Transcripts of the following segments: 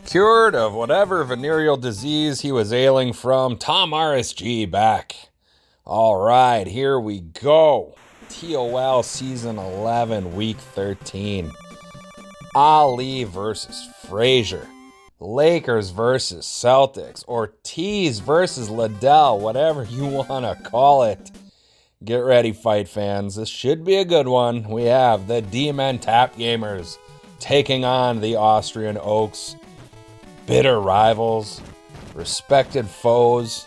Cured of whatever venereal disease he was ailing from, Tom RSG back. All right, here we go. TOL Season 11, Week 13. Ali versus Frazier. Lakers versus Celtics. Ortiz versus Liddell, whatever you want to call it. Get ready, fight fans. This should be a good one. We have the D-Men Tap Gamers taking on the Austrian OAKS. Bitter rivals, respected foes.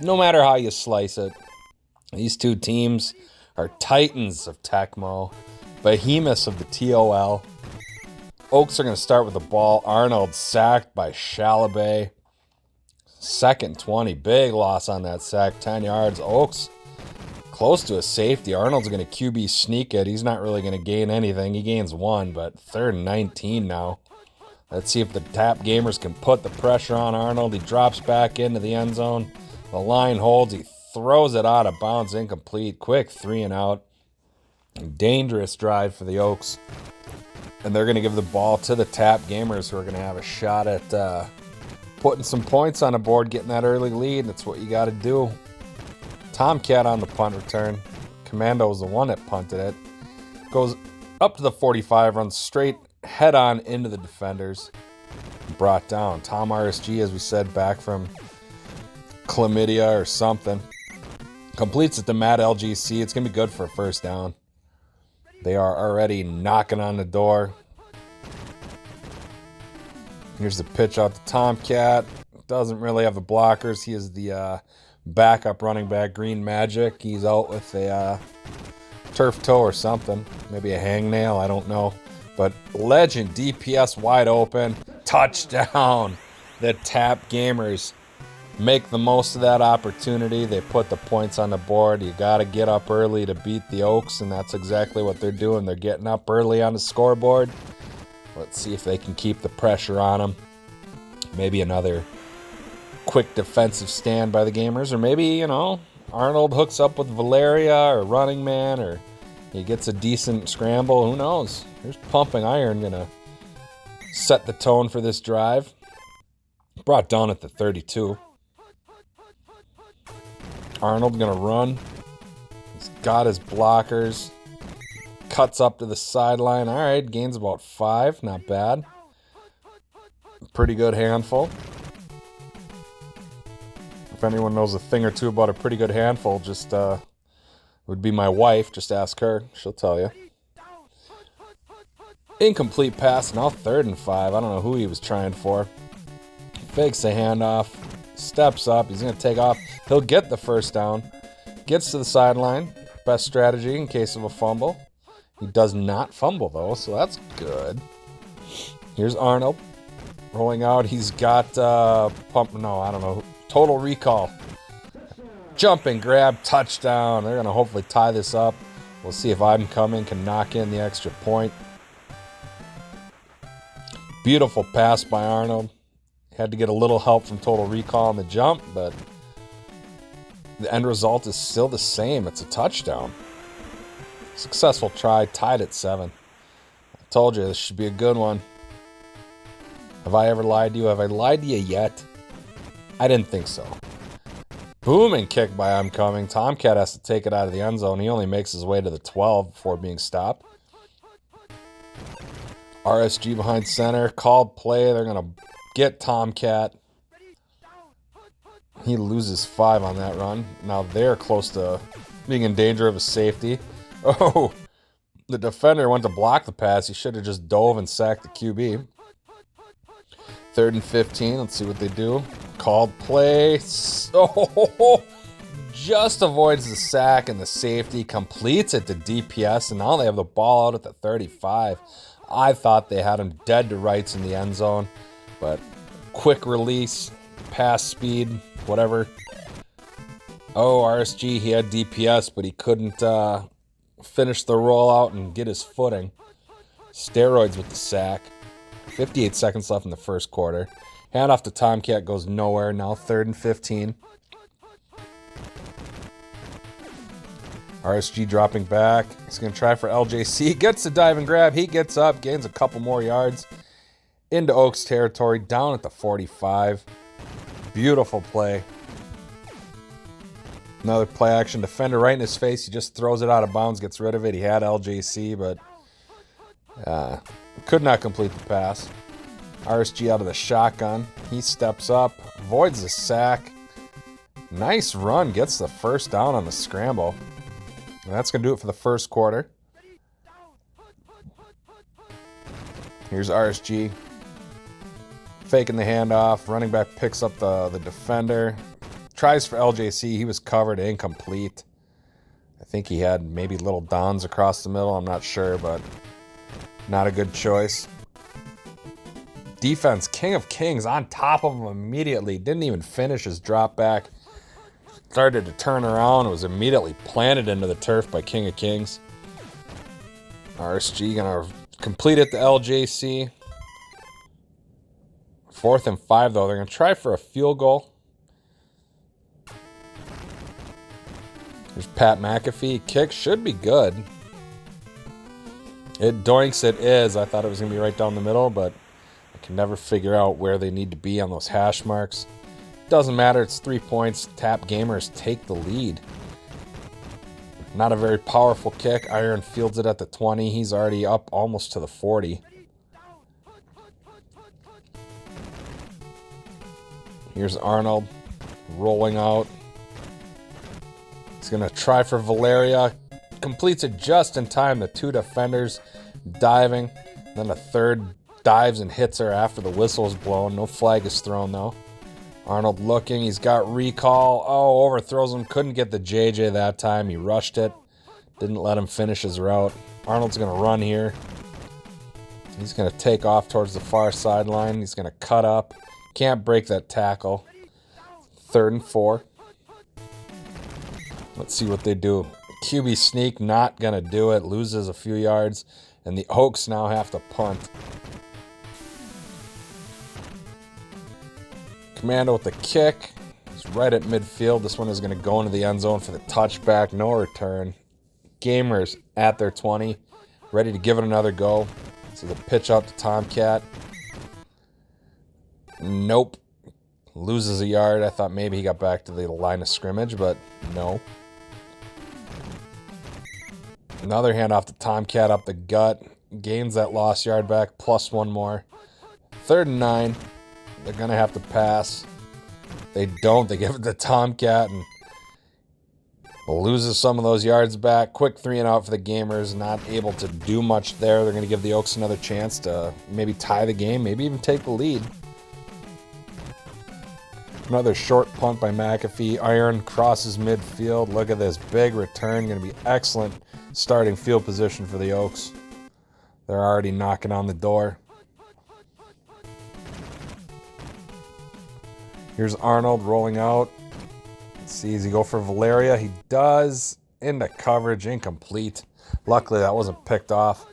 No matter how you slice it, these two teams are titans of Tecmo, behemoths of the TOL. OAKS are going to start with the ball. Arnold sacked by Chalabay. Second 20, big loss on that sack, 10 yards. OAKS close to a safety. Arnold's going to QB sneak it. He's not really going to gain anything. He gains one, but third and 19 now. Let's see if the Tap Gamers can put the pressure on Arnold. He drops back into the end zone. The line holds. He throws it out of bounds, incomplete. Quick 3 and out. Dangerous drive for the OAKS. And they're going to give the ball to the Tap Gamers, who are going to have a shot at putting some points on the board, getting that early lead. That's what you got to do. Tomcat on the punt return. Commando was the one that punted it. Goes up to the 45, runs straight head on into the defenders. Brought down. Tom RSG, as we said, back from chlamydia or something. Completes it to Matt LGC. It's going to be good for a first down. They are already knocking on the door. Here's the pitch out to Tomcat. Doesn't really have the blockers. He is the backup running back, Green Magic. He's out with a turf toe or something. Maybe a hangnail. I don't know. But legend, DPS wide open. Touchdown. The Tap Gamers make the most of that opportunity. They put the points on the board. You got to get up early to beat the OAKS, and that's exactly what they're doing. They're getting up early on the scoreboard. Let's see if they can keep the pressure on them. Maybe another quick defensive stand by the Gamers, or maybe, Arnold hooks up with Valeria or Running Man, or he gets a decent scramble. Who knows? Here's Pumping Iron going to set the tone for this drive. Brought down at the 32. Arnold going to run. He's got his blockers. Cuts up to the sideline. All right, gains about 5. Not bad. Pretty good handful. If anyone knows a thing or two about a pretty good handful, just would be my wife. Just ask her. She'll tell you. Incomplete pass. Now 3rd and 5. I don't know who he was trying for. Fakes a handoff. Steps up. He's going to take off. He'll get the first down. Gets to the sideline. Best strategy in case of a fumble. He does not fumble, though, so that's good. Here's Arnold. Rolling out. He's got Total Recall. Jumping grab. Touchdown. They're going to hopefully tie this up. We'll see if I'm Coming can knock in the extra point. Beautiful pass by Arnold. Had to get a little help from Total Recall on the jump, but the end result is still the same. It's a touchdown. Successful try, tied at 7. I told you this should be a good one. Have I ever lied to you? Have I lied to you yet? I didn't think so. Booming kick by I'm Coming. Tomcat has to take it out of the end zone. He only makes his way to the 12 before being stopped. RSG behind center. Called play. They're going to get Tomcat. He loses 5 on that run. Now they're close to being in danger of a safety. Oh, the defender went to block the pass. He should have just dove and sacked the QB. 3rd and 15. Let's see what they do. Called play. Oh, just avoids the sack, and the safety completes it to DPS, and now they have the ball out at the 35. I thought they had him dead to rights in the end zone, but quick release, pass speed, whatever. Oh, RSG, he had DPS, but he couldn't finish the rollout and get his footing. Steroids with the sack. 58 seconds left in the first quarter. Handoff to Tomcat goes nowhere. Now 3rd and 15. RSG dropping back. He's going to try for LJC. Gets the dive and grab. He gets up, gains a couple more yards. into Oaks territory, down at the 45. Beautiful play. Another play action defender right in his face. He just throws it out of bounds, gets rid of it. He had LJC, but could not complete the pass. RSG out of the shotgun. He steps up, avoids the sack. Nice run, gets the first down on the scramble. And that's going to do it for the first quarter. Here's RSG. Faking the handoff. Running back picks up the defender. Tries for LJC. He was covered, incomplete. I think he had maybe little downs across the middle. I'm not sure, but not a good choice. Defense, King of Kings, on top of him immediately. Didn't even finish his drop back. Started to turn around. Was immediately planted into the turf by King of Kings. RSG going to complete it to LJC. 4th and 5, though. They're going to try for a field goal. There's Pat McAfee. Kick should be good. It doinks, it is. I thought it was going to be right down the middle, but I can never figure out where they need to be on those hash marks. Doesn't matter. It's 3 points. Tap Gamers take the lead. Not a very powerful kick. Iron fields it at the 20. He's already up almost to the 40. Here's Arnold rolling out. He's going to try for Valeria. Completes it just in time. The 2 defenders diving. Then the 3rd dives and hits her after the whistle is blown. No flag is thrown, though. Arnold looking. He's got recall. Oh, overthrows him. Couldn't get the JJ that time. He rushed it. Didn't let him finish his route. Arnold's going to run here. He's going to take off towards the far sideline. He's going to cut up. Can't break that tackle. 3rd and 4. Let's see what they do. QB sneak, not going to do it. Loses a few yards. And the Oaks now have to punt. Commando with the kick. It's right at midfield. This one is going to go into the end zone for the touchback. No return. Gamers at their 20. Ready to give it another go. So the pitch out to Tomcat. Nope. Loses a yard. I thought maybe he got back to the line of scrimmage, but no. Another handoff to Tomcat up the gut. Gains that lost yard back, plus 1 more. 3rd and 9. They're going to have to pass. They don't. They give it to Tomcat and loses some of those yards back. Quick 3 and out for the Gamers. Not able to do much there. They're going to give the Oaks another chance to maybe tie the game, maybe even take the lead. Another short punt by McAfee. Iron crosses midfield. Look at this big return. Going to be excellent starting field position for the Oaks. They're already knocking on the door. Here's Arnold rolling out. Let's see, does he go for Valeria? He does. Into coverage, incomplete. Luckily, that wasn't picked off.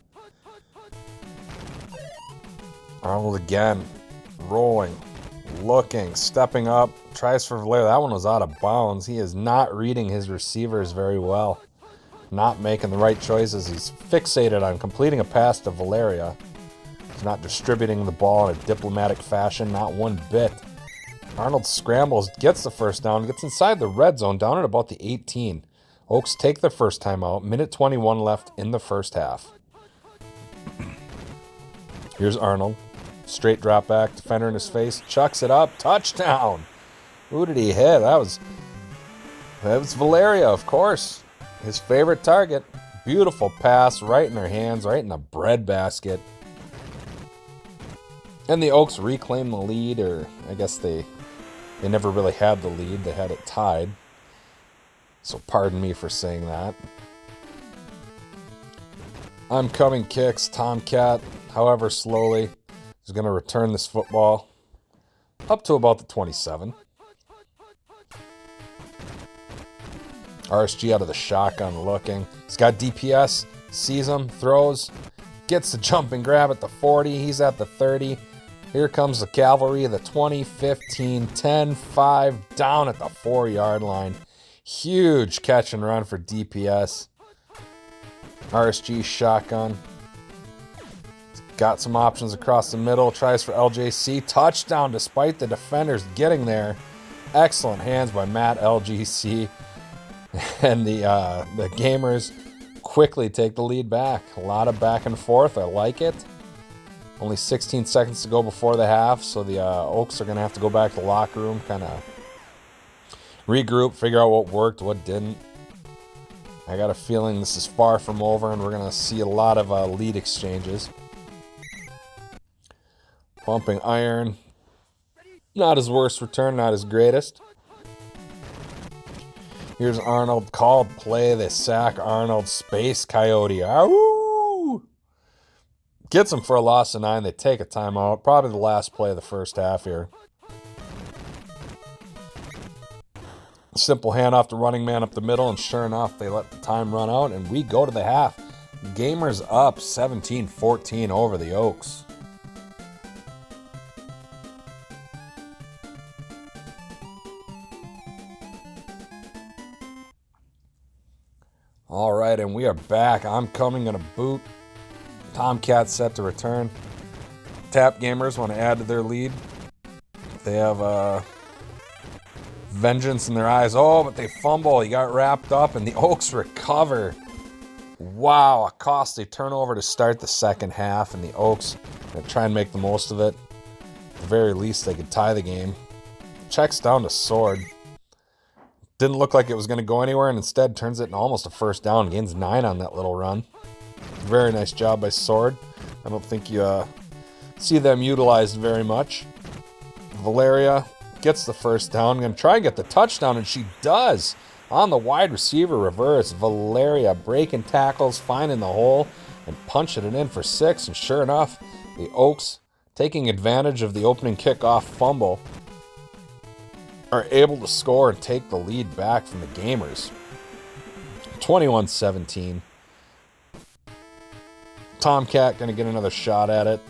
Arnold again. Rolling. Looking. Stepping up. Tries for Valeria. That one was out of bounds. He is not reading his receivers very well. Not making the right choices. He's fixated on completing a pass to Valeria. He's not distributing the ball in a diplomatic fashion. Not one bit. Arnold scrambles, gets the first down, gets inside the red zone, down at about the 18. Oaks take their first time out. Minute 21 left in the first half. Here's Arnold. Straight drop back, defender in his face, chucks it up, touchdown. Who did he hit? That was Valeria, of course. His favorite target. Beautiful pass right in her hands, right in the breadbasket. And the Oaks reclaim the lead, or I guess they never really had the lead. They had it tied. So pardon me for saying that. Oncoming kicks. Tomcat, however slowly, is going to return this football up to about the 27. RSG out of the shotgun looking. He's got DPS. Sees him. Throws. Gets the jump and grab at the 40. He's at the 30. Here comes the cavalry, the 20, 15, 10, 5, down at the 4-yard line. Huge catch and run for DPS. RSG shotgun. Got some options across the middle. Tries for LJC. Touchdown despite the defenders getting there. Excellent hands by Matt LGC. And the Gamers quickly take the lead back. A lot of back and forth. I like it. Only 16 seconds to go before the half, so the Oaks are going to have to go back to the locker room, kind of regroup, figure out what worked, what didn't. I got a feeling this is far from over, and we're going to see a lot of lead exchanges. Pumping iron. Not his worst return, not his greatest. Here's Arnold. Called play. They sack Arnold. Space Coyote. Ow! Gets him for a loss of 9. They take a timeout. Probably the last play of the first half here. Simple handoff to running man up the middle, and sure enough, they let the time run out, and we go to the half. Gamers up 17-14 over the Oaks. All right, and we are back. I'm coming in a boot. Tomcat set to return. Tap Gamers want to add to their lead. They have vengeance in their eyes. Oh, but they fumble. He got wrapped up, and the Oaks recover. Wow, a costly turnover to start the second half, and the Oaks are going to try and make the most of it. At the very least, they could tie the game. Checks down to Sword. Didn't look like it was going to go anywhere, and instead turns it in almost a first down. Gains 9 on that little run. Very nice job by Sword. I don't think you see them utilized very much. Valeria gets the first down. Going to try and get the touchdown, and she does. On the wide receiver reverse, Valeria breaking tackles, finding the hole, and punching it in for 6. And sure enough, the Oaks, taking advantage of the opening kickoff fumble, are able to score and take the lead back from the Gamers. 21-17. Tomcat going to get another shot at it.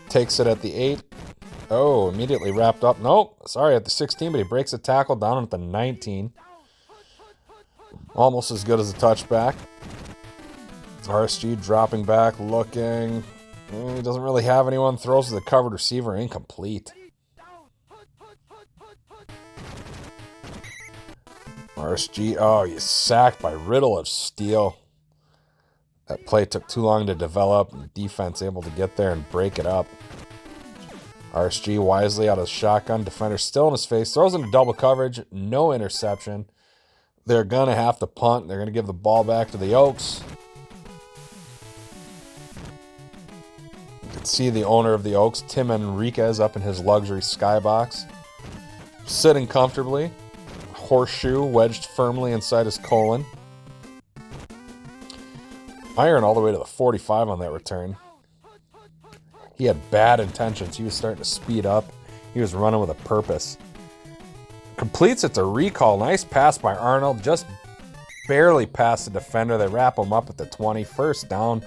Takes it at the 8. Oh, immediately wrapped up. Nope, sorry, at the 16, but he breaks a tackle down at the 19. Almost as good as a touchback. RSG dropping back, looking. He doesn't really have anyone. Throws to the covered receiver, incomplete. RSG, oh, he's sacked by Riddle of Steel. That play took too long to develop, and the defense able to get there and break it up. RSG wisely out of the shotgun. Defender still in his face. Throws into double coverage. No interception. They're going to have to punt. They're going to give the ball back to the Oaks. You can see the owner of the Oaks, Tim Enriquez, up in his luxury skybox. Sitting comfortably. Horseshoe wedged firmly inside his colon. Iron all the way to the 45 on that return. He had bad intentions. He was starting to speed up. He was running with a purpose. Completes it to recall. Nice pass by Arnold. Just barely past the defender. They wrap him up at the 20. First down.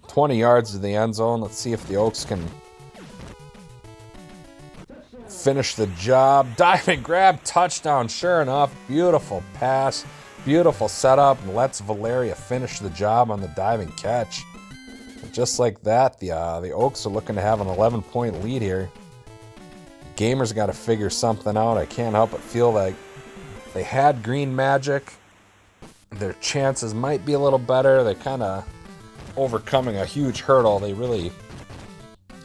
20 yards to the end zone. Let's see if the Oaks can finish the job. Diving grab, touchdown. Sure enough, beautiful pass, beautiful setup, and lets Valeria finish the job on the diving catch. And just like that, the Oaks are looking to have an 11-point lead here. Gamers got to figure something out. I can't help but feel like they had green magic. Their chances might be a little better. They're kind of overcoming a huge hurdle. They really,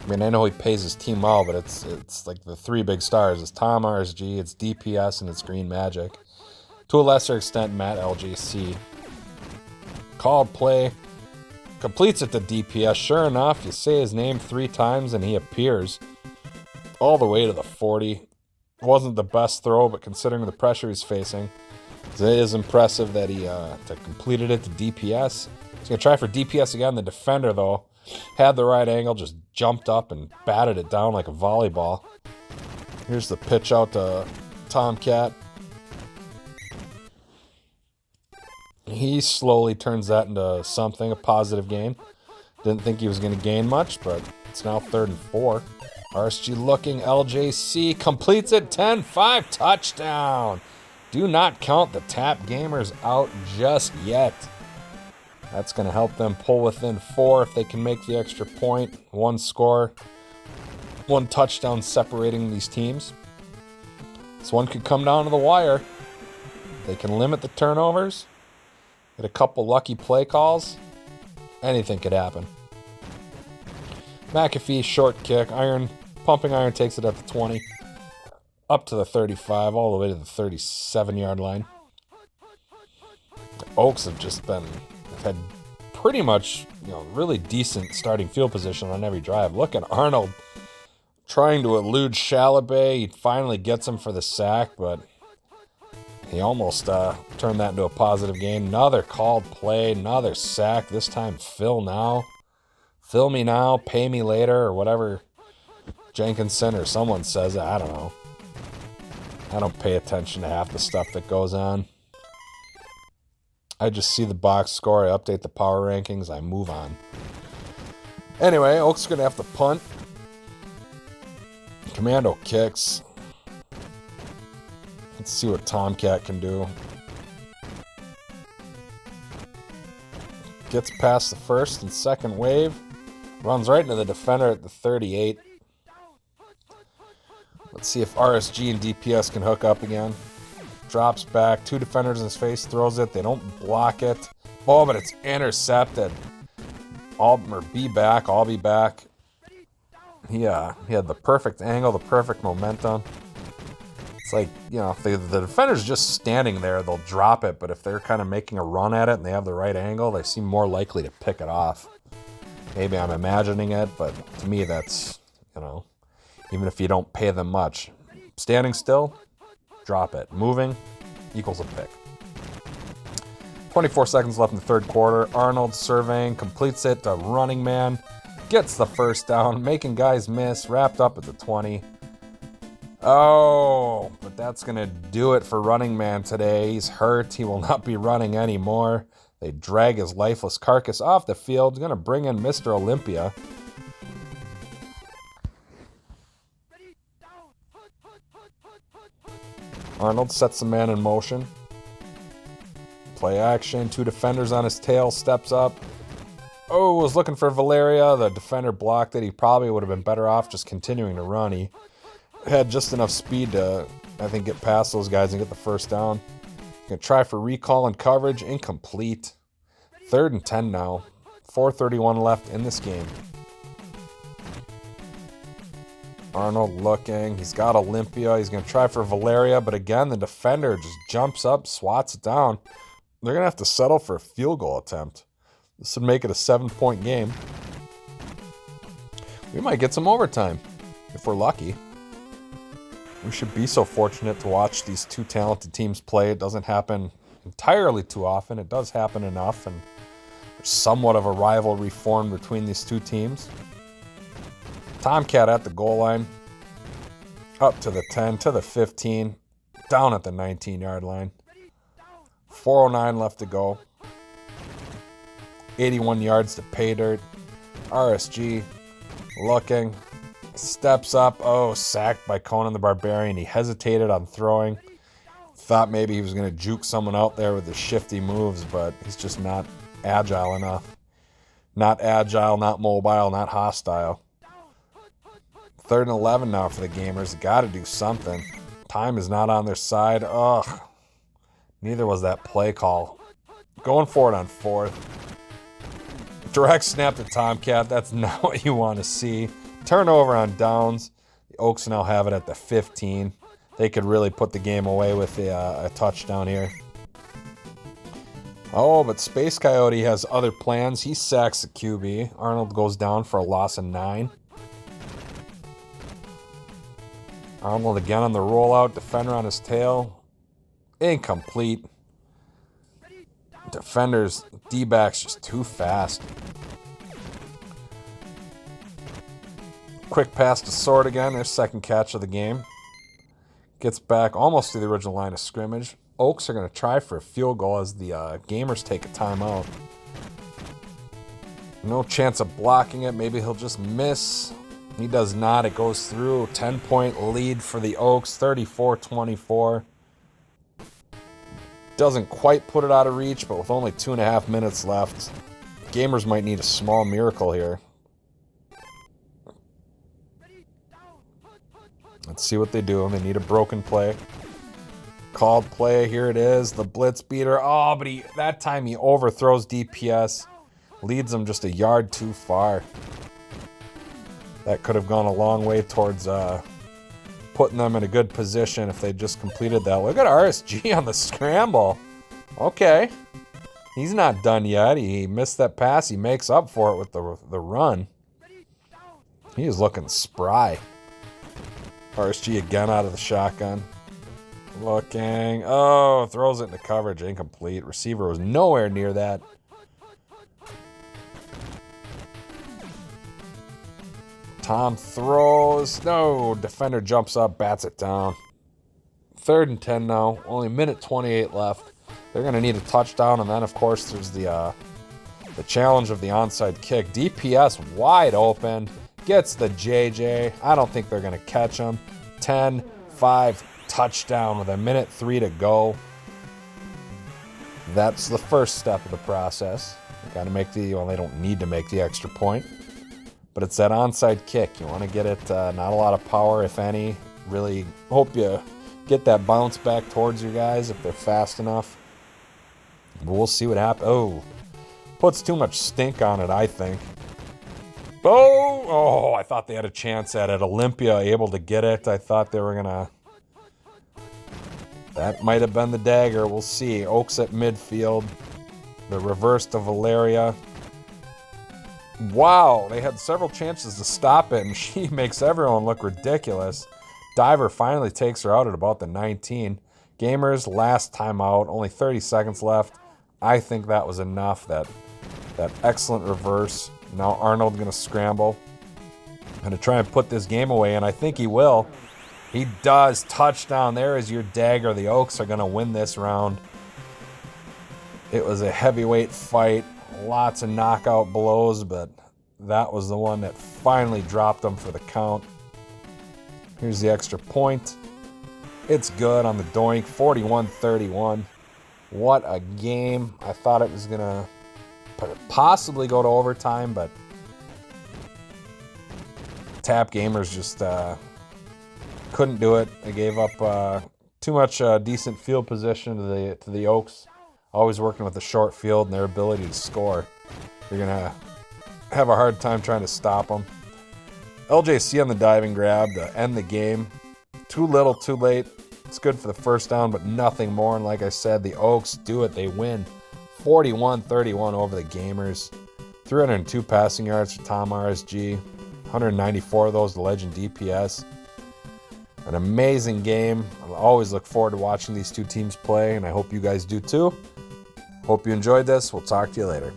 I mean, I know he pays his team well, but it's like the 3 big stars. It's Tom RSG, it's DPS, and it's Green Magic. To a lesser extent, Matt LGC. Called play. Completes it to DPS. Sure enough, you say his name 3 times and he appears all the way to the 40. Wasn't the best throw, but considering the pressure he's facing, it is impressive that he completed it to DPS. He's going to try for DPS again. The defender, though, had the right angle, just jumped up and batted it down like a volleyball. Here's the pitch out to Tomcat. He slowly turns that into something, a positive gain. Didn't think he was going to gain much, but it's now 3rd and 4. RSG looking, LJC completes it, 10-5, touchdown. Do not count the Tap Gamers out just yet. That's going to help them pull within 4 if they can make the extra point. 1 score, 1 touchdown separating these teams. This one could come down to the wire. They can limit the turnovers, get a couple lucky play calls. Anything could happen. McAfee, short kick. Pumping Iron takes it at the 20. Up to the 35, all the way to the 37-yard line. The Oaks have had pretty much, really decent starting field position on every drive. Look at Arnold trying to elude Chalabay. He finally gets him for the sack, but he almost turned that into a positive gain. Another called play, another sack. This time, fill now. Fill me now, pay me later, or whatever Jenkinson or someone says. I don't know. I don't pay attention to half the stuff that goes on. I just see the box score, I update the power rankings, I move on. Anyway, Oaks are going to have to punt. Commando kicks. Let's see what Tomcat can do. Gets past the first and second wave. Runs right into the defender at the 38. Let's see if RSG and DPS can hook up again. Drops back. 2 defenders in his face. Throws it. They don't block it. Oh, but it's intercepted. I'll be back. He had the perfect angle, the perfect momentum. It's like, if the defender's just standing there, they'll drop it. But if they're kind of making a run at it and they have the right angle, they seem more likely to pick it off. Maybe I'm imagining it, but to me that's, even if you don't pay them much. Standing still, drop it. Moving equals a pick. 24 seconds left in the third quarter. Arnold surveying, completes it to running man. Gets the first down, making guys miss. Wrapped up at the 20. Oh, but that's going to do it for running man today. He's hurt. He will not be running anymore. They drag his lifeless carcass off the field. Going to bring in Mr. Olympia. Arnold sets the man in motion. Play action. 2 defenders on his tail. Steps up. Oh, was looking for Valeria. The defender blocked it. He probably would have been better off just continuing to run. He had just enough speed to, I think, get past those guys and get the first down. Gonna try for recall and coverage. Incomplete. 3rd and 10 now. 4:31 left in this game. Arnold looking. He's got Olympia. He's going to try for Valeria. But again, the defender just jumps up, swats it down. They're going to have to settle for a field goal attempt. This would make it a 7-point game. We might get some overtime if we're lucky. We should be so fortunate to watch these 2 talented teams play. It doesn't happen entirely too often. It does happen enough, and there's somewhat of a rivalry formed between these 2 teams. Tomcat at the goal line. Up to the 10, to the 15. Down at the 19-yard line. 4:09 left to go. 81 yards to pay dirt. RSG looking. Steps up. Oh, sacked by Conan the Barbarian. He hesitated on throwing. Thought maybe he was going to juke someone out there with his shifty moves, but he's just not agile enough. Not agile, not mobile, not hostile. 3rd and 11 now for the Gamers. Got to do something. Time is not on their side. Ugh. Neither was that play call. Going for it on 4th. Direct snap to Tomcat. That's not what you want to see. Turnover on downs. The Oaks now have it at the 15. They could really put the game away with a touchdown here. Oh, but Space Coyote has other plans. He sacks the QB. Arnold goes down for a loss of 9. Arnold again on the rollout. Defender on his tail. Incomplete. Defenders, D-backs just too fast. Quick pass to Sword again. Their second catch of the game. Gets back almost to the original line of scrimmage. Oaks are going to try for a field goal as the Gamers take a timeout. No chance of blocking it. Maybe he'll just miss. He does not. It goes through. 10-point lead for the Oaks. 34-24. Doesn't quite put it out of reach, but with only 2.5 minutes left, Gamers might need a small miracle here. Let's see what they do. They need a broken play. Called play. Here it is. The blitz beater. Oh, but that time he overthrows DPS. Leads them just a yard too far. That could have gone a long way towards putting them in a good position if they just completed that. Look at RSG on the scramble. Okay. He's not done yet. He missed that pass. He makes up for it with the run. He is looking spry. RSG again out of the shotgun. Looking. Oh, throws it into coverage. Incomplete. Receiver was nowhere near that. Tom throws. No. Defender jumps up, bats it down. 3rd and 10 now. Only a minute 28 left. They're going to need a touchdown. And then, of course, there's the challenge of the onside kick. DPS wide open. Gets the JJ. I don't think they're going to catch him. 10-5 touchdown with a minute 3 to go. That's the first step of the process. Got to make they don't need to make the extra point. But it's that onside kick. You want to get it, not a lot of power, if any. Really hope you get that bounce back towards your guys if they're fast enough. But we'll see what happens. Oh, puts too much stink on it, I think. Oh, I thought they had a chance at it. Olympia able to get it. I thought they were going to... That might have been the dagger. We'll see. Oaks at midfield. The reverse to Valeria. Wow, they had several chances to stop it, and she makes everyone look ridiculous. Diver finally takes her out at about the 19. Gamers, last time out. Only 30 seconds left. I think that was enough. That excellent reverse. Now Arnold going to scramble. Going to try and put this game away, and I think he will. He does. Touchdown. There is your dagger. The Oaks are going to win this round. It was a heavyweight fight. Lots of knockout blows, but that was the one that finally dropped them for the count. Here's the extra point. It's good on the doink. 41-31. What a game. I thought it was going to possibly go to overtime, but Tap Gamers just couldn't do it. They gave up too much decent field position to the Oaks. Always working with the short field and their ability to score. You're going to have a hard time trying to stop them. LJC on the diving grab to end the game. Too little, too late. It's good for the first down, but nothing more. And like I said, the Oaks do it. They win 41-31 over the Gamers. 302 passing yards for Tom RSG. 194 of those to Legend DPS. An amazing game. I always look forward to watching these two teams play, and I hope you guys do too. Hope you enjoyed this. We'll talk to you later.